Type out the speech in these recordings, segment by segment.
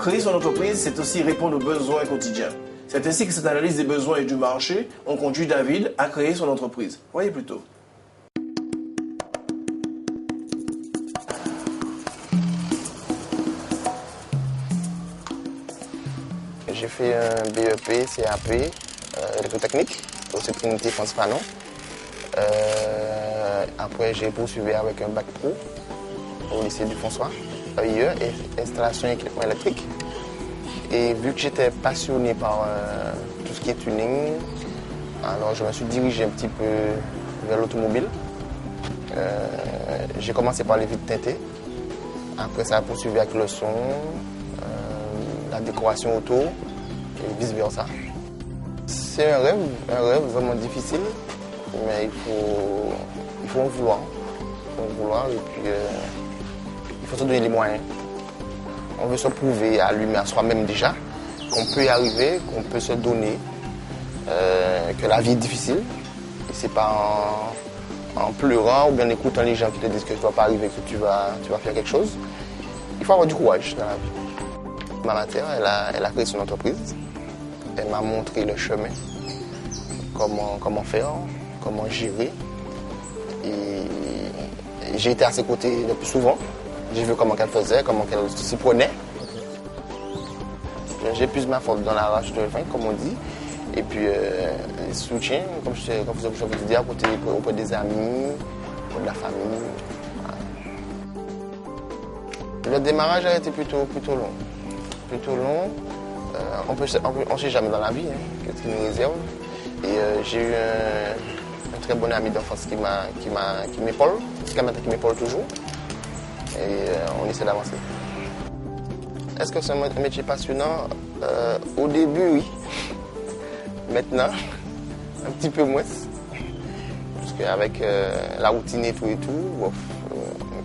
Créer son entreprise, c'est aussi répondre aux besoins quotidiens. C'est ainsi que cette analyse des besoins et du marché ont conduit David à créer son entreprise. Voyez plutôt. J'ai fait un BEP, CAP, électrotechnique au Trinité France Fanon. Après, j'ai poursuivi avec un bac pro au lycée du François, IE, installation et équipement électrique. Et vu que j'étais passionné par tout ce qui est tuning, alors je me suis dirigé un petit peu vers l'automobile. J'ai commencé par les vitres teintées. Après, ça a poursuivi avec le son, la décoration auto et vice-versa. C'est un rêve vraiment difficile, mais il faut en vouloir. Et puis il faut se donner les moyens. On veut se prouver à lui-même, à soi-même déjà, qu'on peut y arriver, qu'on peut se donner, que la vie est difficile. Et c'est pas en pleurant ou bien en écoutant les gens qui te disent que tu ne vas pas arriver, que tu vas faire quelque chose. Il faut avoir du courage dans la vie. Ma mère, elle a créé son entreprise. Elle m'a montré le chemin, comment faire, comment gérer. Et j'ai été à ses côtés le plus souvent. J'ai vu comment elle faisait, comment elle s'y prenait. J'ai plus ma force dans la rage de vin, comme on dit. Et puis, le soutien, comme je vous dis, auprès des amis, auprès de la famille. Voilà. Le démarrage a été plutôt long. On ne sait jamais dans la vie qu'est-ce qui nous réserve. Et j'ai eu un très bon ami d'enfance qui m'épaule, jusqu'à maintenant qui m'épaule toujours. Et on essaie d'avancer. Est-ce que c'est un métier passionnant? Au début, oui. Maintenant, un petit peu moins. Parce qu'avec la routine et tout,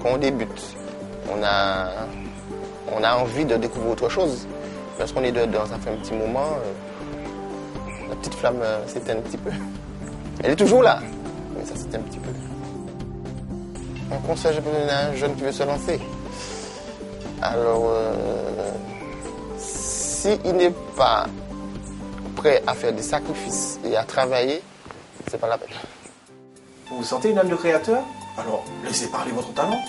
quand on débute, on a envie de découvrir autre chose. Lorsqu'on est dedans, ça fait un petit moment, la petite flamme s'éteint un petit peu. Elle est toujours là, mais ça s'éteint un petit peu. Un conseil, je peux donner à un jeune qui veut se lancer. Alors, s'il n'est pas prêt à faire des sacrifices et à travailler, c'est pas la peine. Vous vous sentez une âme de créateur? Alors, laissez parler votre talent.